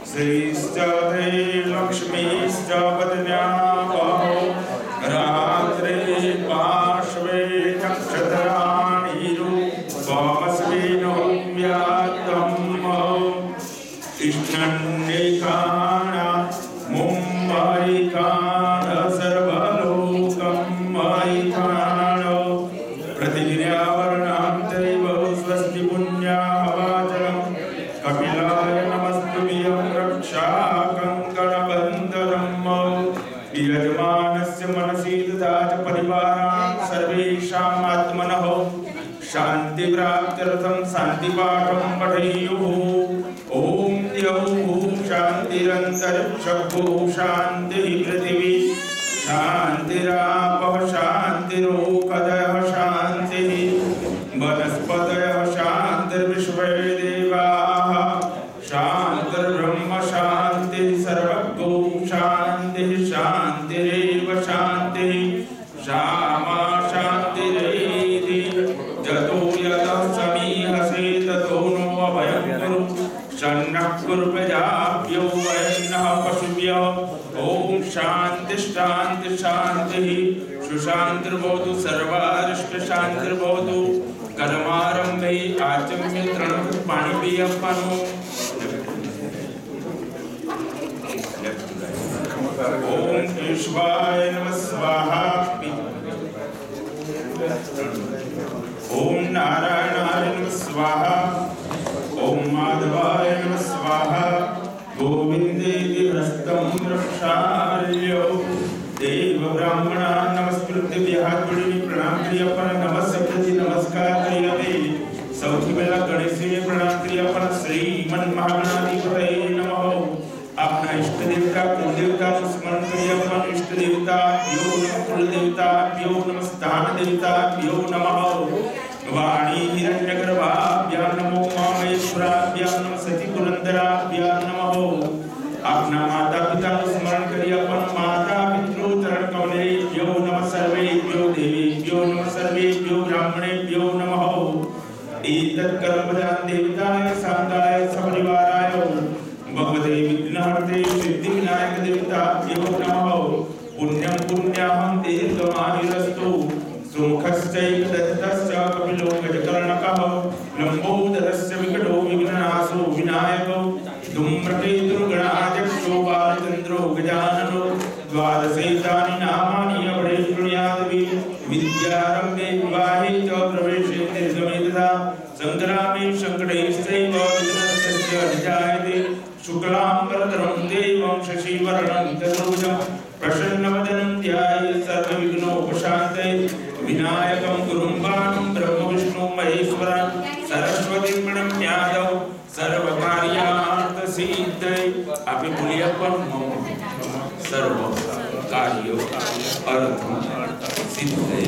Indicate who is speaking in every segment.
Speaker 1: श्रीश्चते लक्ष्मीश्च पत्न्यावहौ रात्रे पार्श्वे नक्षत्राणिरूपमस्मिन् व्यात्तम् इष्टन्निकान मुम्बैकान सर्वलोकं मैकान प्रतिगिर्यावर्णान्तेव स्वस्ति पुण्यावाचनं कपिलाय नमस्तुभ्यं रक्षाकङ्कणबन्धनं विराजमानस्य मनसि तथा च परिवाराणां सर्वेषाम् आत्मनः शान्तिप्राप्त्यर्थं शान्तिपाठं पठेयुः। ॐ द्यौः शान्तिरन्तरिक्षः शान्तिः पृथिवी शान्तिरापः शान्तिरोषधयः शान्तिः वनस्पतयः शान्तिर्विश्वे देवाः शान्तिर्ब्रह्म शान्तिः सर्वगो शान्तिः शान्तिरेव शान्तिः श्यामा शान्तिरेति जतो यतः समीहसे ततो नो अभयं कुरु शन्नः कुरु प्रजाभ्यो वयन्नः पशुभ्यः। ॐ शान्ति शान्ति शान्तिः सुशान्तिर्भवतु सर्वारिष्टशान्तिर्भवतु। कर्मारम्भे आचम्य तृणपाणिभियपनो ॐ केशवाय नमः स्वाहा। ॐ नारायणाय नमः स्वाहा। ॐ माधवाय नमः स्वाहा। गोविन्देति हस्तं रक्षार्यो देव ब्राह्मणा नमस्कृत्य विहाजुड़ी प्रणाम क्रियापन नमस्कृति नमस्कार क्रियते सौथी बेला गणेश प्रणाम क्रियापन श्रीमन महागणाधिपतये नमः। अपना इष्ट देवता कुल देवता स्मरण क्रियापन इष्ट देवता यो नमः कुल देवता यो नमः स्थान देवता यो नमः। वाणी हिरण्यगर्भाभ्यां नमो मामेश्वराभ्यां नमः सती पुरंदराभ्यां नमः। अपना माता पिता स्मरण करिए अपन माता पितृ चरण कमलेभ्यो नमः सर्वेभ्यो देवेभ्यो नमः सर्वेभ्यो ब्राह्मणेभ्यो नमः। एतत् कर्मदान देवताय शान्ताय सपरिवाराय भगवते विघ्नहर्ते सिद्धिविनायक देवताभ्यो नमः। पुण्यं पुण्याहं दीर्घमायुरस्तु सुमुखश्चैव दत्तश्च कपिलो गजकर्णकः लम्बोदरस्य विकटो विघ्ननाशो विनायको धूम्रकेतुर्गणाध्यक्षो बालचन्द्रो गजाननो द्वादशैतानि नामानि अवडे शृणुयादपि विद्यारम्भे विवाहे च प्रवेशे निर्गमे तथा सङ्ग्रामे सङ्कटैश्चैव विघ्नस्य निजायते। शुक्लाम्बरधरं देवं शशिवर्णं चतुर्भुजं प्रसन्नवदनं ध्यायेत् सर्वविघ्नोपशान्तये। विनायकं गुरुं बाणं ब्रह्म विष्णु महेश्वरं सरस्वतीं प्रणम्यादौ सर्वकार्यार्थसिद्धये। अपि पुलियप्पन सर्वकार्य अर्थसिद्धये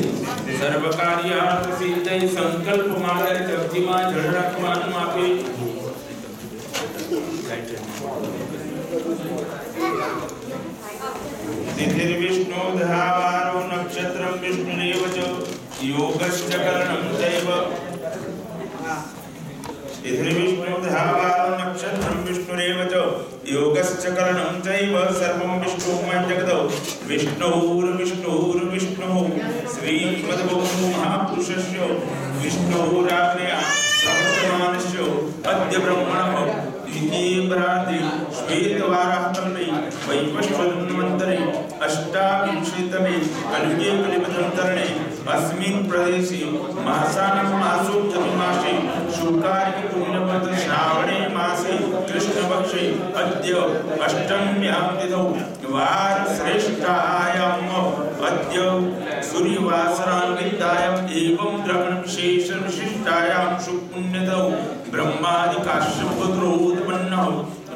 Speaker 1: सर्वकार्यार्थसिद्धये संकल्पमादय जगतिमा जडरत्मानं आपे तिथिर्विष्णु धावारो नक्षत्रं विष्णुरेव च योगश्च करणं चैव। तिथिर्विष्णु धावारो नक्षत्रं विष्णुरेव च योगश्च करणं चैव सर्वं विष्णुमयं जगतो विष्णुर्विष्णुर्विष्णुः श्रीमद्विष्णु महापुरुषस्य विष्णुराज्ञया प्रवर्तमानस्य अद्य ब्रह्मणः द्वितीयप्राते श्वेतवाराहकल्पे वैवस्वतन्वन्तरे अष्टाविंशतितमे कलियुगे कलियुगान्तरे अस्मिन् प्रदेशे मासानं मासोत्तममासे शुक्लार्क पुण्यवत् श्रावणे मासे कृष्णपक्षे अद्य अष्टम्यां तिथौ वारश्रेष्ठायाम् अद्य सूर्यवासरान्वितायाम् एवं द्रवणविशेषविशिष्टायां सुपुण्यतौ ब्रह्मादिकाश्यपपुत्रोत्पन्नः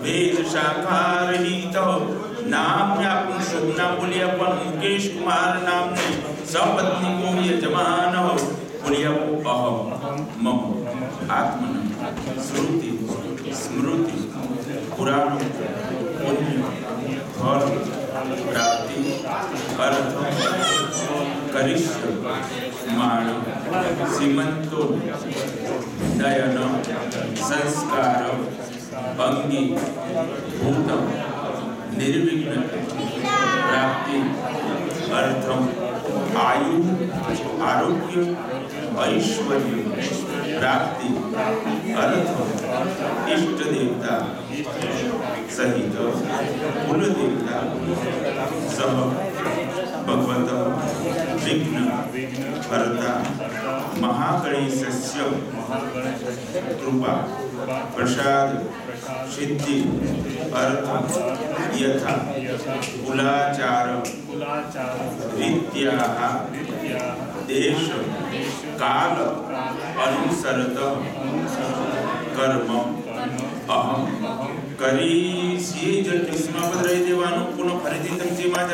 Speaker 1: वेदशाखारहितः नाम्यापुं शुभनापुलियपन मुकेश कुमार नाम्ने सपत्नीको यजमानः पुलियपहं मम आत्मनं श्रुति स्मृति पुराण पुण्य फल प्राप्ति अर्थ करिष्यमाण सीमंतो नयन संस्कार अंगी भूतम निर्विघ्न प्राप्ति अर्थम आयु आरोग्य ऐश्वर्य प्राप्ति अर्थम इष्ट देवता सहित कुल देवता सह भगवत विघ्न हरता महागणेशस्य कृपा प्रसाद सिद्धि अर्थ यथा कुलाचार रीत्याः देश काल अनुसरत कर्म अहम करीष्ये. जल किस्मा बदराई देवानु पुनः फरीથી તમચી માં